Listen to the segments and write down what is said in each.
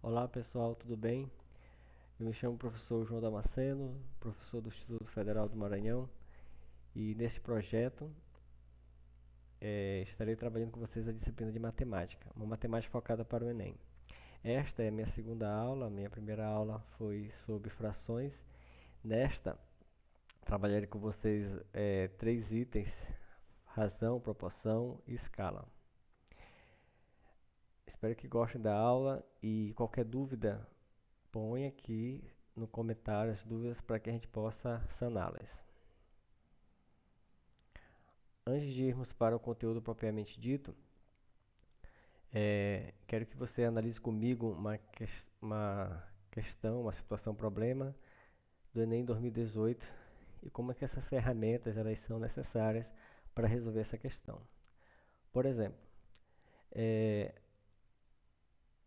Olá pessoal, tudo bem? Eu me chamo professor João Damasceno, professor do Instituto Federal do Maranhão, e neste projeto estarei trabalhando com vocês a disciplina de matemática, uma matemática focada para o Enem. Esta é a minha segunda aula, minha primeira aula foi sobre frações. Nesta, trabalharei com vocês três itens: razão, proporção e escala. Espero que gostem da aula e qualquer dúvida, põe aqui no comentário as dúvidas para que a gente possa saná-las. Antes de irmos para o conteúdo propriamente dito, quero que você analise comigo uma questão, uma situação, problema do Enem 2018 e como é que essas ferramentas elas são necessárias para resolver essa questão. Por exemplo,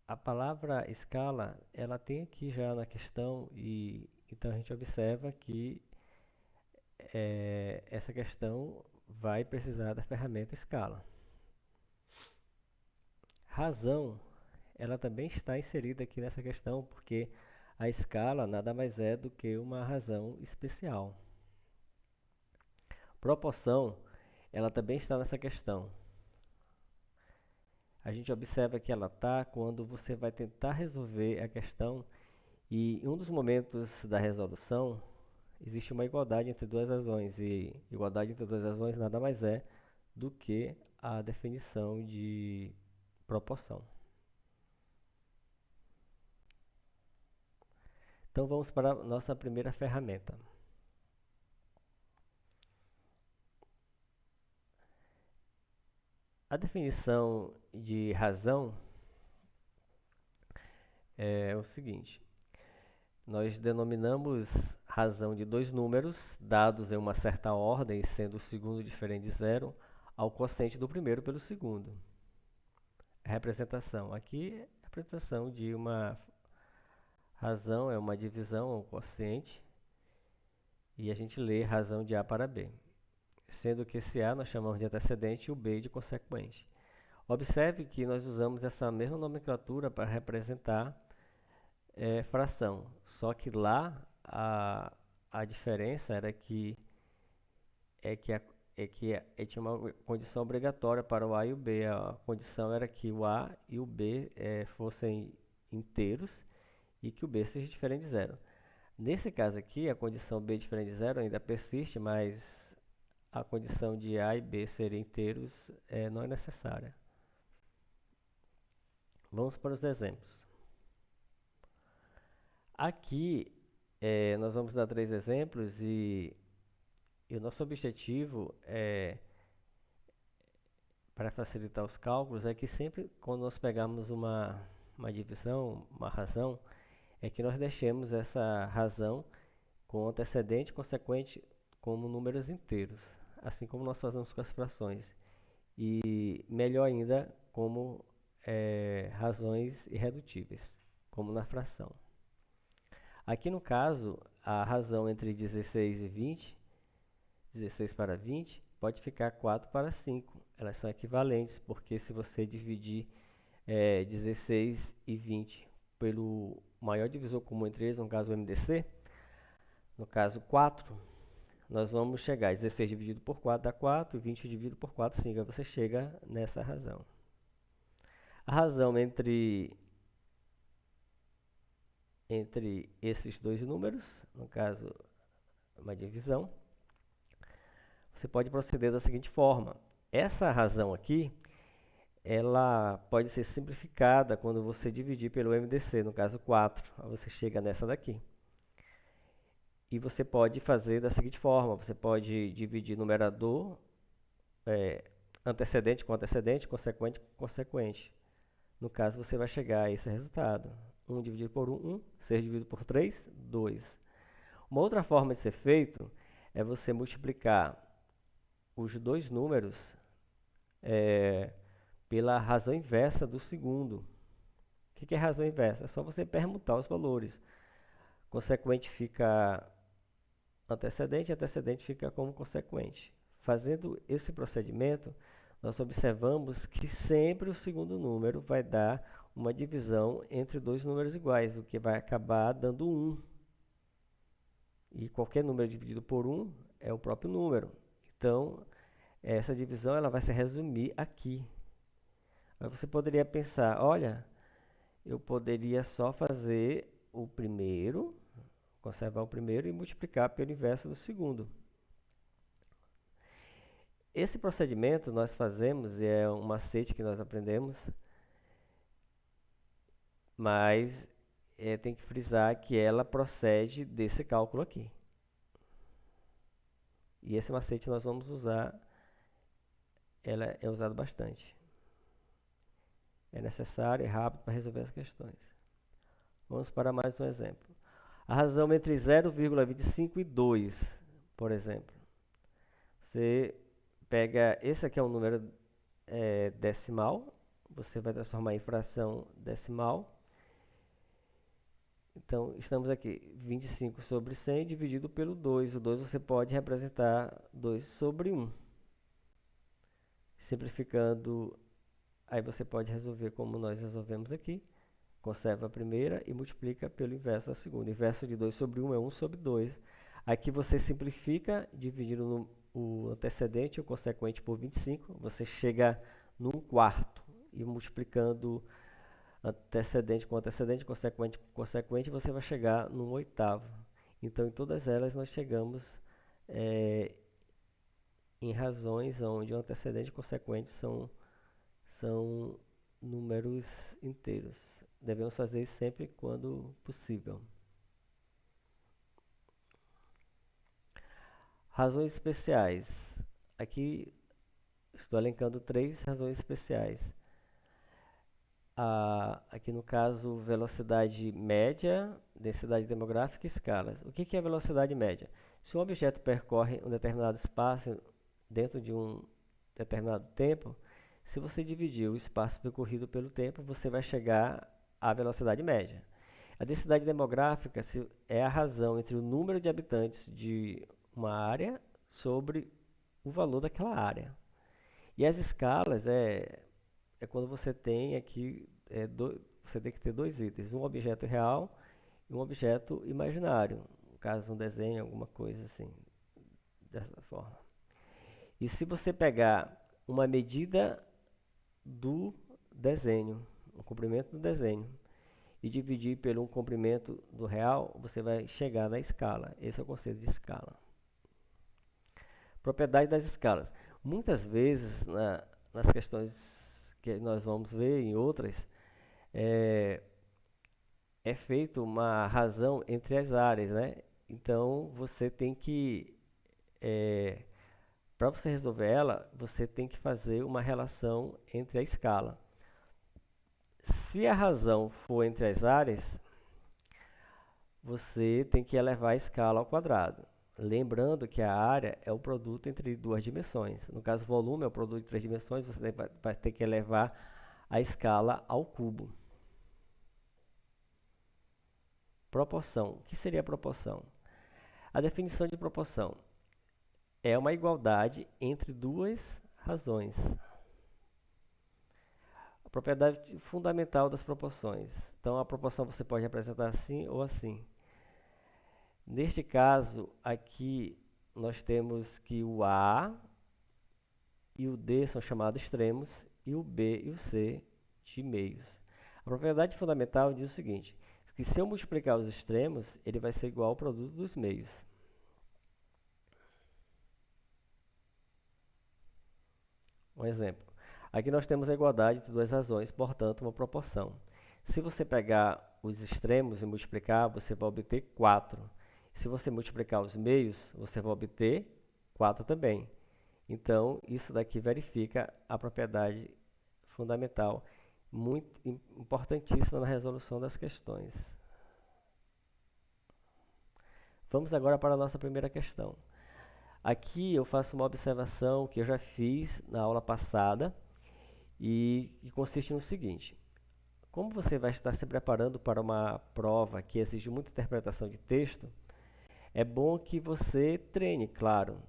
a palavra escala, ela tem aqui já na questão e então a gente observa que essa questão vai precisar da ferramenta escala. Razão, ela também está inserida aqui nessa questão, porque a escala nada mais é do que uma razão especial. Proporção, ela também está nessa questão. A gente observa que ela está quando você vai tentar resolver a questão e em um dos momentos da resolução existe uma igualdade entre duas razões, e igualdade entre duas razões nada mais é do que a definição de proporção. Então vamos para a nossa primeira ferramenta. A definição de razão é o seguinte: nós denominamos razão de dois números dados em uma certa ordem, sendo o segundo diferente de zero, ao quociente do primeiro pelo segundo. A representação aqui é a representação de uma razão, é uma divisão, um quociente, e a gente lê razão de A para B, sendo que esse A nós chamamos de antecedente e o B de consequente. Observe que nós usamos essa mesma nomenclatura para representar fração, só que lá a diferença era que tinha uma condição obrigatória para o A e o B. A condição era que o A e o B fossem inteiros e que o B seja diferente de zero. Nesse caso aqui, a condição B diferente de zero ainda persiste, mas a condição de A e B serem inteiros não é necessária. Vamos para os exemplos. Aqui nós vamos dar três exemplos e o nosso objetivo para facilitar os cálculos é que sempre quando nós pegarmos uma divisão, uma razão, é que nós deixemos essa razão com antecedente e consequente como números inteiros, assim como nós fazemos com as frações. E melhor ainda como razões irredutíveis, como na fração. Aqui no caso, a razão entre 16 e 20, 16 para 20, pode ficar 4 para 5. Elas são equivalentes, porque se você dividir 16 e 20 pelo maior divisor comum entre eles, no caso o MDC, no caso 4, nós vamos chegar, 16 dividido por 4 dá 4, 20 dividido por 4, 5, aí você chega nessa razão. A razão entre esses dois números, no caso uma divisão, você pode proceder da seguinte forma: essa razão aqui, ela pode ser simplificada quando você dividir pelo MDC, no caso 4, aí você chega nessa daqui. E você pode fazer da seguinte forma: você pode dividir numerador, antecedente com antecedente, consequente com consequente. No caso, você vai chegar a esse resultado. 1 dividido por 1, 1. 6 dividido por 3, 2. Uma outra forma de ser feito é você multiplicar os dois números pela razão inversa do segundo. O que é razão inversa? É só você permutar os valores. Consequente fica antecedente, antecedente fica como consequente. Fazendo esse procedimento, nós observamos que sempre o segundo número vai dar uma divisão entre dois números iguais, o que vai acabar dando 1. E qualquer número dividido por 1 é o próprio número. Então, essa divisão ela vai se resumir aqui. Aí você poderia pensar, olha, eu poderia só fazer o primeiro, conservar o primeiro e multiplicar pelo inverso do segundo. Esse procedimento nós fazemos, é um macete que nós aprendemos, mas tem que frisar que ela procede desse cálculo aqui. E esse macete nós vamos usar, ela é usado bastante. É necessário e rápido para resolver as questões. Vamos para mais um exemplo. A razão entre 0,25 e 2, por exemplo. Você pega, esse aqui é um número decimal, você vai transformar em fração decimal. Então, estamos aqui, 25 sobre 100 dividido pelo 2. O 2 você pode representar 2 sobre 1. Simplificando, aí você pode resolver como nós resolvemos aqui. Conserva a primeira e multiplica pelo inverso da segunda. O inverso de 2 sobre 1 é 1 sobre 2. Aqui você simplifica, dividindo o antecedente e o consequente por 25. Você chega num quarto e multiplicando antecedente com antecedente, consequente com consequente, você vai chegar num oitavo. Então, em todas elas, nós chegamos em razões onde o antecedente e consequente são números inteiros. Devemos fazer isso sempre quando possível. Razões especiais. Aqui estou elencando 3 razões especiais. Aqui no caso, velocidade média, densidade demográfica e escalas. O que é velocidade média? Se um objeto percorre um determinado espaço dentro de um determinado tempo, se você dividir o espaço percorrido pelo tempo, você vai chegar à velocidade média. A densidade demográfica é a razão entre o número de habitantes de uma área sobre o valor daquela área. E as escalas é quando você tem aqui, você tem que ter 2 itens, um objeto real e um objeto imaginário, no caso um desenho, alguma coisa assim, dessa forma. E se você pegar uma medida do desenho, o comprimento do desenho, e dividir pelo um comprimento do real, você vai chegar na escala. Esse é o conceito de escala. Propriedade das escalas. Muitas vezes, nas questões que nós vamos ver, em outras, é feita uma razão entre as áreas, né? Então, você tem que, para você resolver ela, você tem que fazer uma relação entre a escala. Se a razão for entre as áreas, você tem que elevar a escala ao quadrado. Lembrando que a área é o produto entre 2 dimensões. No caso, o volume é o produto de 3 dimensões, você vai ter que elevar a escala ao cubo. Proporção. O que seria a proporção? A definição de proporção é uma igualdade entre 2 razões. A propriedade fundamental das proporções. Então, a proporção você pode representar assim ou assim. Neste caso, aqui nós temos que o A e o D são chamados extremos e o B e o C de meios. A propriedade fundamental diz o seguinte, que se eu multiplicar os extremos, ele vai ser igual ao produto dos meios. Um exemplo. Aqui nós temos a igualdade entre 2 razões, portanto, uma proporção. Se você pegar os extremos e multiplicar, você vai obter 4. Se você multiplicar os meios, você vai obter 4 também. Então, isso daqui verifica a propriedade fundamental, muito importantíssima na resolução das questões. Vamos agora para a nossa primeira questão. Aqui eu faço uma observação que eu já fiz na aula passada e que consiste no seguinte. Como você vai estar se preparando para uma prova que exige muita interpretação de texto, é bom que você treine, claro.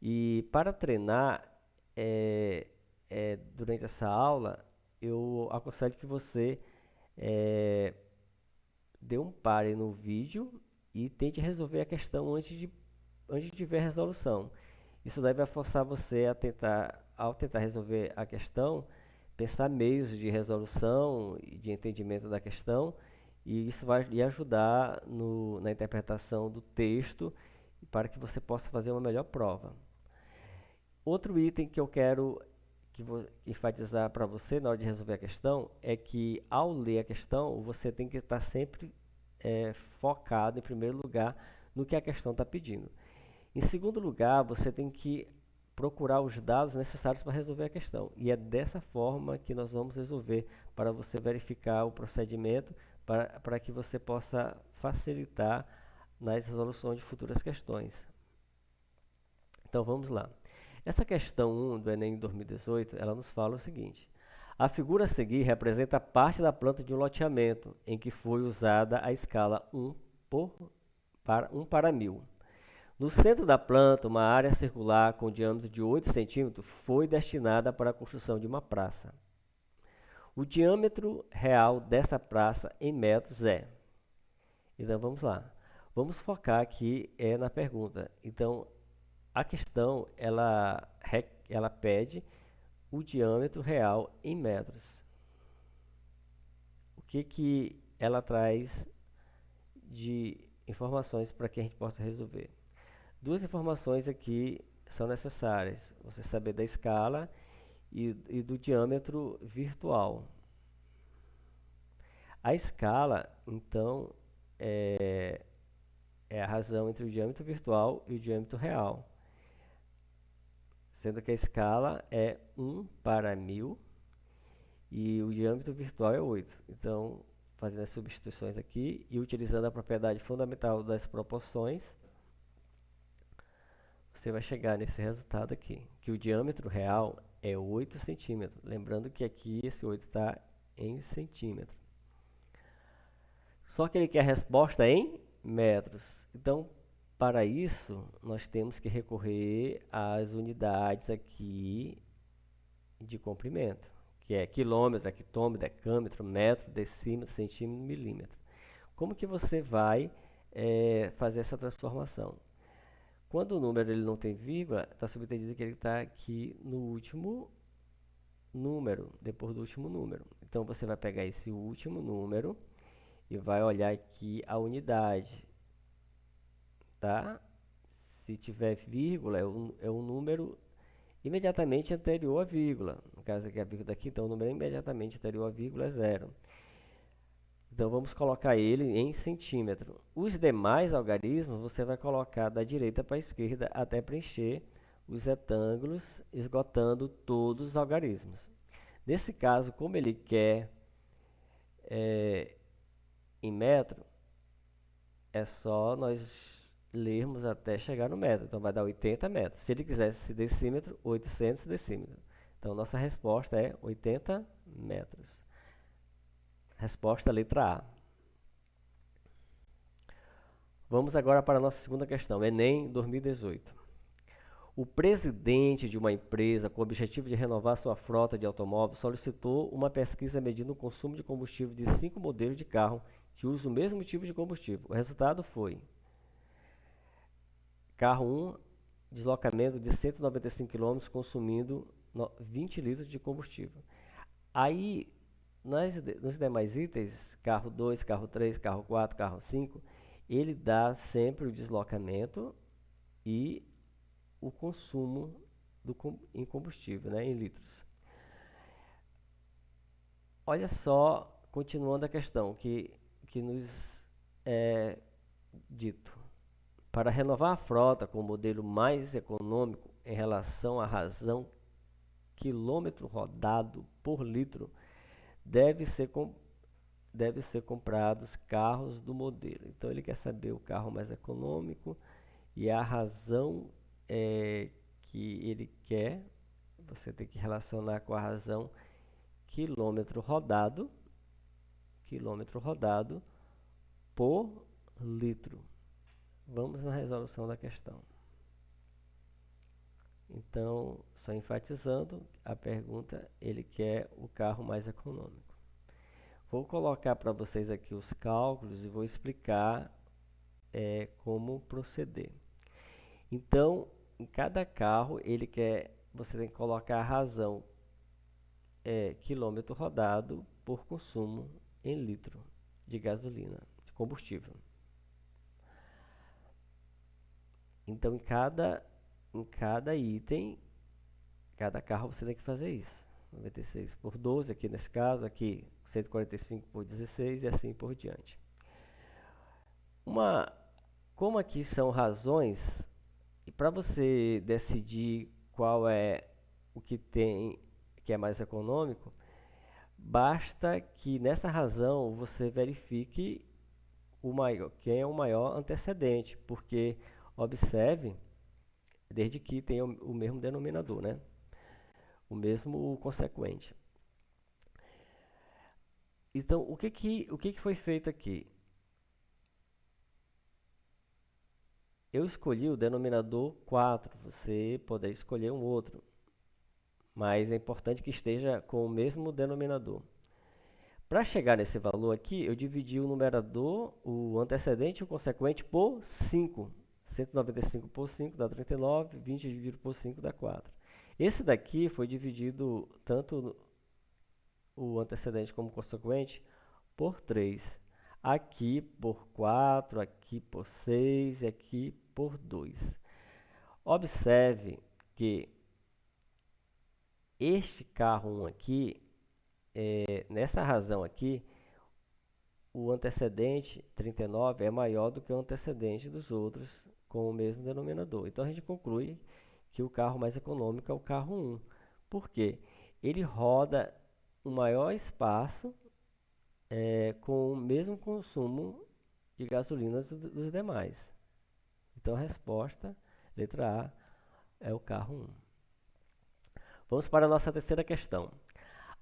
E para treinar, durante essa aula, eu aconselho que você eh, dê um pare no vídeo e tente resolver a questão antes de ver a resolução. Isso daí vai forçar você a tentar, ao tentar resolver a questão, pensar meios de resolução e de entendimento da questão, e isso vai lhe ajudar na interpretação do texto para que você possa fazer uma melhor prova. Outro item que eu quero enfatizar para você na hora de resolver a questão é que, ao ler a questão, você tem que estar sempre focado, em primeiro lugar, no que a questão está pedindo. Em segundo lugar, você tem que procurar os dados necessários para resolver a questão. E é dessa forma que nós vamos resolver, para você verificar o procedimento, para que você possa facilitar nas resoluções de futuras questões. Então vamos lá. Essa questão 1 do Enem 2018, ela nos fala o seguinte: a figura a seguir representa parte da planta de um loteamento em que foi usada a escala 1 para 1000. No centro da planta, uma área circular com diâmetro de 8 centímetros foi destinada para a construção de uma praça. O diâmetro real dessa praça em metros é. Então vamos lá. Vamos focar aqui na pergunta. Então, a questão ela pede o diâmetro real em metros. O que ela traz de informações para que a gente possa resolver? Duas informações aqui são necessárias: você saber da escala e do diâmetro virtual. A escala, então, é a razão entre o diâmetro virtual e o diâmetro real, sendo que a escala é 1 para 1000 e o diâmetro virtual é 8. Então, fazendo as substituições aqui e utilizando a propriedade fundamental das proporções, você vai chegar nesse resultado aqui, que o diâmetro real é 8 centímetros. Lembrando que aqui esse 8 está em centímetro. Só que ele quer a resposta em metros. Então, para isso, nós temos que recorrer às unidades aqui de comprimento, que é quilômetro, hectômetro, decâmetro, metro, decímetro, centímetro, milímetro. Como que você vai fazer essa transformação? Quando o número ele não tem vírgula, está subentendido que ele está aqui no último número, depois do último número. Então, você vai pegar esse último número e vai olhar aqui a unidade, tá? Se tiver vírgula, é um número imediatamente anterior à vírgula. No caso aqui, a vírgula daqui, então o número imediatamente anterior à vírgula é 0. Então, vamos colocar ele em centímetro. Os demais algarismos, você vai colocar da direita para a esquerda até preencher os retângulos, esgotando todos os algarismos. Nesse caso, como ele quer em metro, é só nós lermos até chegar no metro. Então, vai dar 80 metros. Se ele quisesse decímetro, 800 decímetros. Então, nossa resposta é 80 metros. Resposta letra A. Vamos agora para a nossa segunda questão, Enem 2018. O presidente de uma empresa com o objetivo de renovar sua frota de automóveis solicitou uma pesquisa medindo o consumo de combustível de 5 modelos de carro que usam o mesmo tipo de combustível. O resultado foi: carro 1, deslocamento de 195 km consumindo 20 litros de combustível. Aí, nos demais itens, carro 2, carro 3, carro 4, carro 5, ele dá sempre o deslocamento e o consumo em combustível, né, em litros. Olha só, continuando a questão que nos é dito. Para renovar a frota com o modelo mais econômico em relação à razão quilômetro rodado por litro, deve ser comprados carros do modelo. Então ele quer saber o carro mais econômico e a razão que ele quer. Você tem que relacionar com a razão quilômetro rodado por litro. Vamos na resolução da questão. Então, só enfatizando a pergunta, ele quer o carro mais econômico. Vou colocar para vocês aqui os cálculos e vou explicar como proceder. Então, em cada carro, você tem que colocar a razão quilômetro rodado por consumo em litro de gasolina, de combustível. Então, em cada item, cada carro você tem que fazer isso. 96 por 12, aqui nesse caso, aqui 145 por 16 e assim por diante. Como aqui são razões, e para você decidir qual é o que tem que é mais econômico, basta que nessa razão você verifique quem é o maior antecedente, porque observe, desde que tenha o mesmo denominador, né? O mesmo consequente. Então, o que foi feito aqui? Eu escolhi o denominador 4, você poder escolher um outro, mas é importante que esteja com o mesmo denominador. Para chegar nesse valor aqui, eu dividi o numerador, o antecedente e o consequente por 5. 195 por 5 dá 39, 20 dividido por 5 dá 4. Esse daqui foi dividido tanto o antecedente como o consequente por 3. Aqui por 4, aqui por 6 e aqui por 2. Observe que este carro 1 aqui, nessa razão aqui, o antecedente 39 é maior do que o antecedente dos outros com o mesmo denominador. Então a gente conclui que o carro mais econômico é o carro 1. Por quê? Ele roda um maior espaço com o mesmo consumo de gasolina dos demais. Então a resposta, letra A, é o carro 1. Vamos para a nossa terceira questão.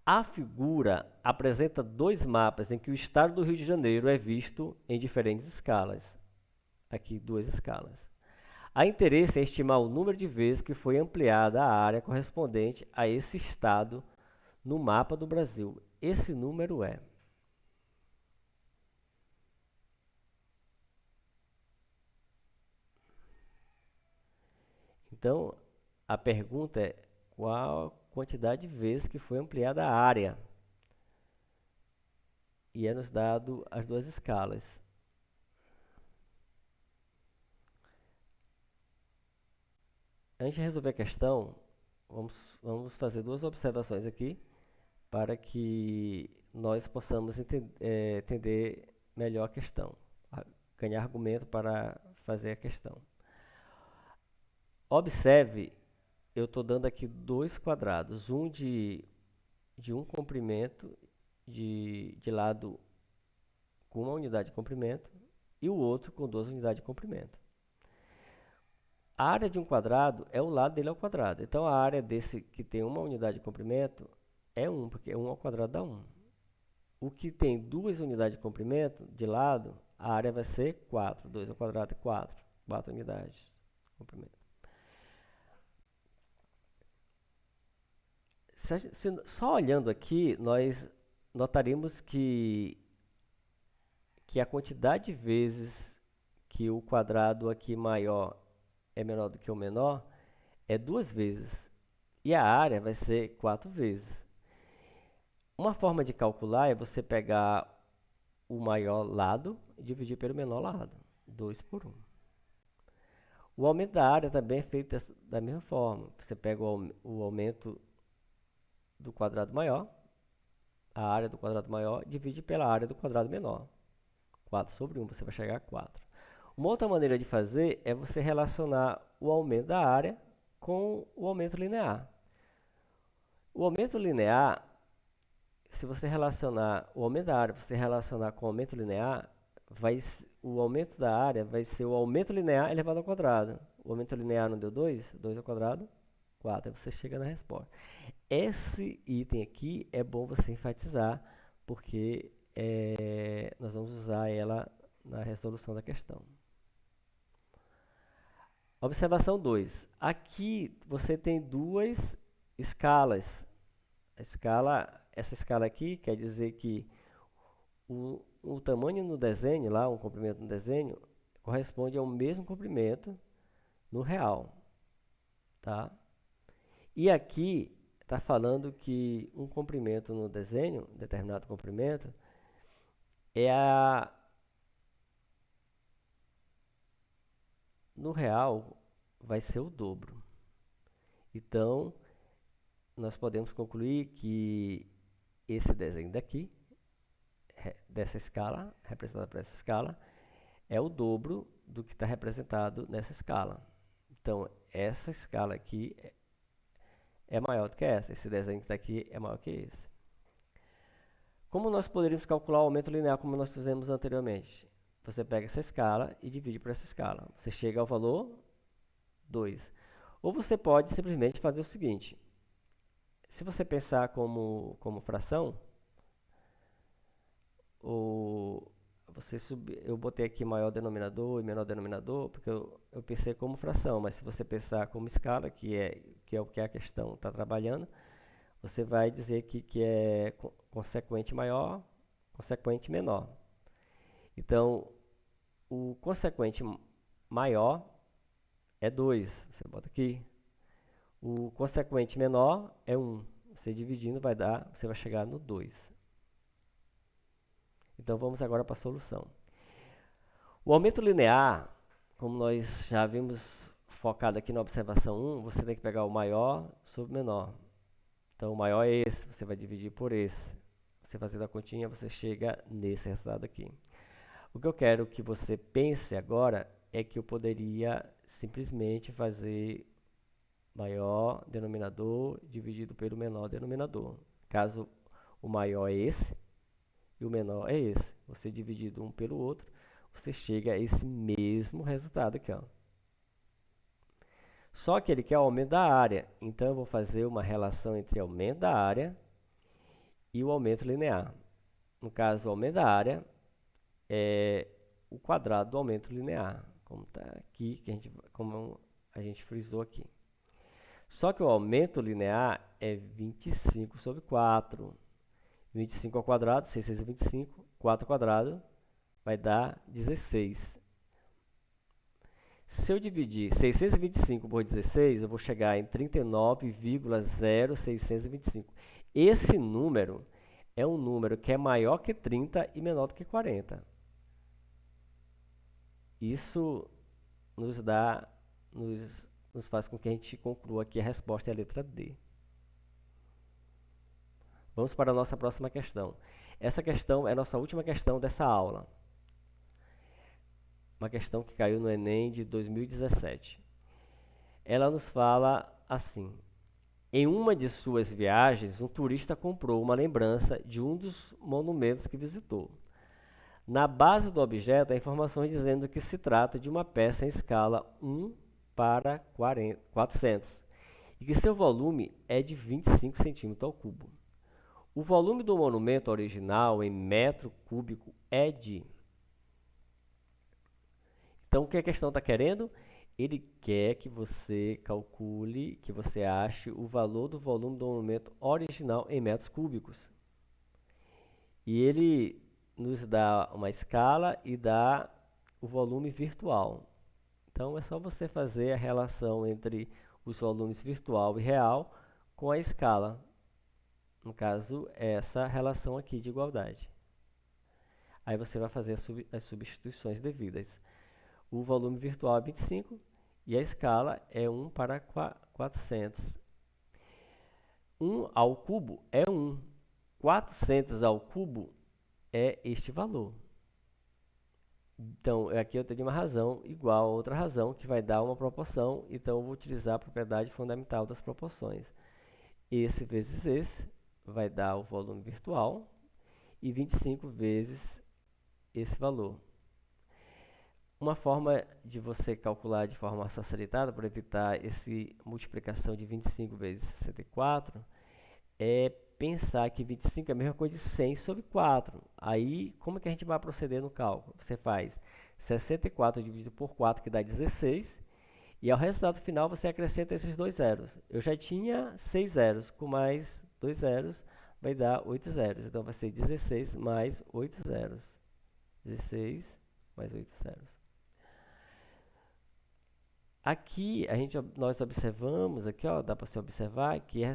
A figura apresenta dois mapas em que o estado do Rio de Janeiro é visto em diferentes escalas. Aqui, duas escalas. Há interesse em estimar o número de vezes que foi ampliada a área correspondente a esse estado no mapa do Brasil. Esse número é. Então, a pergunta é qual a quantidade de vezes que foi ampliada a área. E é nos dado as duas escalas. Antes de resolver a questão, vamos fazer duas observações aqui para que nós possamos entender melhor a questão, ganhar argumento para fazer a questão. Observe, eu estou dando aqui dois quadrados, um de um comprimento de lado com uma unidade de comprimento e o outro com 2 unidades de comprimento. A área de um quadrado é o lado dele ao quadrado. Então, a área desse que tem uma unidade de comprimento é 1, porque 1 ao quadrado dá 1. O que tem 2 unidades de comprimento de lado, a área vai ser 4. 2 ao quadrado é 4. 4 unidades de comprimento. Só olhando aqui, nós notaríamos que a quantidade de vezes que o quadrado aqui maior é menor do que o menor é 2 vezes. E a área vai ser 4 vezes. Uma forma de calcular é você pegar o maior lado e dividir pelo menor lado. 2 por 1. O aumento da área também é feito da mesma forma. Você pega o aumento do quadrado maior, a área do quadrado maior, divide pela área do quadrado menor. 4 sobre 1, você vai chegar a 4. Uma outra maneira de fazer é você relacionar o aumento da área com o aumento linear. O aumento linear, se você relacionar o aumento da área, você relacionar com o aumento linear, o aumento da área vai ser o aumento linear elevado ao quadrado. O aumento linear não deu 2? 2 ao quadrado, 4. Aí você chega na resposta. Esse item aqui é bom você enfatizar, porque nós vamos usar ela na resolução da questão. Observação 2. Aqui você tem duas escalas. Essa escala aqui quer dizer que o tamanho no desenho, lá, um comprimento no desenho, corresponde ao mesmo comprimento no real, tá? E aqui está falando que um comprimento no desenho, determinado comprimento, no real vai ser o dobro. Então, nós podemos concluir que esse desenho daqui, dessa escala, representado por essa escala, é o dobro do que está representado nessa escala. Então, essa escala aqui é maior do que essa. Esse desenho que está aqui é maior que esse. Como nós poderíamos calcular o aumento linear como nós fizemos anteriormente? Você pega essa escala e divide por essa escala. Você chega ao valor 2. Ou você pode simplesmente fazer o seguinte. Se você pensar como fração, eu botei aqui maior denominador e menor denominador, porque eu pensei como fração, mas se você pensar como escala, que é o que a questão está trabalhando, você vai dizer que é consequente maior, consequente menor. Então, o consequente maior é 2, você bota aqui. O consequente menor é 1. Você dividindo você vai chegar no 2. Então, vamos agora para a solução. O aumento linear, como nós já vimos focado aqui na observação 1, você tem que pegar o maior sobre o menor. Então, o maior é esse, você vai dividir por esse. Você fazendo a continha, você chega nesse resultado aqui. O que eu quero que você pense agora é que eu poderia simplesmente fazer maior denominador dividido pelo menor denominador. Caso o maior é esse e o menor é esse. Você dividido um pelo outro, você chega a esse mesmo resultado aqui, ó. Só que ele quer o aumento da área, então eu vou fazer uma relação entre aumento da área e o aumento linear. No caso, o aumento da área é o quadrado do aumento linear, como está aqui, como a gente frisou aqui. Só que o aumento linear é 25 sobre 4. 25 ao quadrado, 625, 4 ao quadrado, vai dar 16. Se eu dividir 625 por 16, eu vou chegar em 39,0625. Esse número é um número que é maior que 30 e menor do que 40. Isso nos faz com que a gente conclua que a resposta é a letra D. Vamos para a nossa próxima questão. Essa questão é a nossa última questão dessa aula. Uma questão que caiu no Enem de 2017. Ela nos fala assim: em uma de suas viagens, um turista comprou uma lembrança de um dos monumentos que visitou. Na base do objeto, há informações dizendo que se trata de uma peça em escala 1:400 e que seu volume é de 25 centímetros ao cubo. O volume do monumento original em metro cúbico é de... Então, o que a questão está querendo? Ele quer que você calcule, que você ache o valor do volume do monumento original em metros cúbicos. E ele nos dá uma escala e dá o volume virtual. Então, é só você fazer a relação entre os volumes virtual e real com a escala. No caso, essa relação aqui de igualdade. Aí você vai fazer as substituições devidas. O volume virtual é 25 e a escala é 1:400. 1 ao cubo é 1. 400 ao cubo é este valor. Então, aqui eu tenho uma razão igual a outra razão, que vai dar uma proporção. Então, eu vou utilizar a propriedade fundamental das proporções. Esse vezes esse vai dar o volume virtual e 25 vezes esse valor. Uma forma de você calcular de forma facilitada, para evitar essa multiplicação de 25 vezes 64, é pensar que 25 é a mesma coisa de 100 sobre 4. Aí, como é que a gente vai proceder no cálculo? Você faz 64 dividido por 4, que dá 16, E ao resultado final você acrescenta esses dois zeros. Eu já tinha 6 zeros, com mais 2 zeros vai dar 8 zeros. Então vai ser 16 mais 8 zeros. 16 mais 8 zeros. Aqui nós observamos, aqui ó, dá para você observar que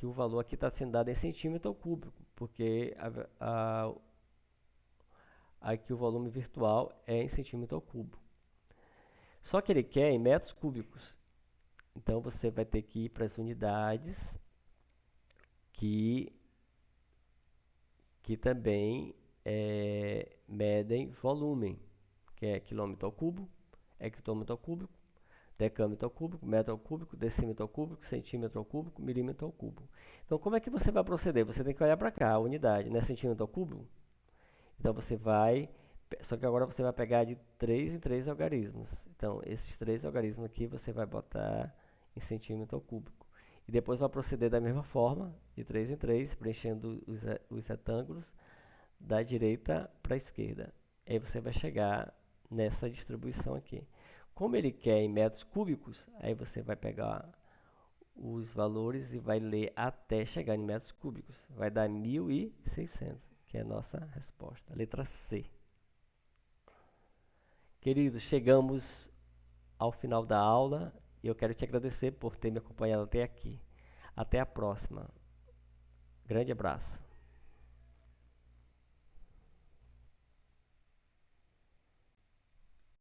o valor aqui está sendo dado em centímetro cúbico, porque aqui o volume virtual é em centímetro ao cubo. Só que ele quer em metros cúbicos. Então você vai ter que ir para as unidades que também medem volume, que é quilômetro ao cubo, hectômetro ao cúbico, decâmetro ao cúbico, metro ao cúbico, decímetro ao cúbico, centímetro ao cúbico, milímetro ao cubo. Então como é que você vai proceder? Você tem que olhar para cá, a unidade, né? Centímetro ao cubo. Então você vai, só que agora você vai pegar de 3 em 3 algarismos. Então esses 3 algarismos aqui você vai botar em centímetro ao cúbico. E depois vai proceder da mesma forma, de 3 em 3, preenchendo os retângulos da direita para a esquerda. Aí você vai chegar nessa distribuição aqui. Como ele quer em metros cúbicos, aí você vai pegar os valores e vai ler até chegar em metros cúbicos. Vai dar 1.600, que é a nossa resposta. Letra C. Queridos, chegamos ao final da aula e eu quero te agradecer por ter me acompanhado até aqui. Até a próxima. Grande abraço.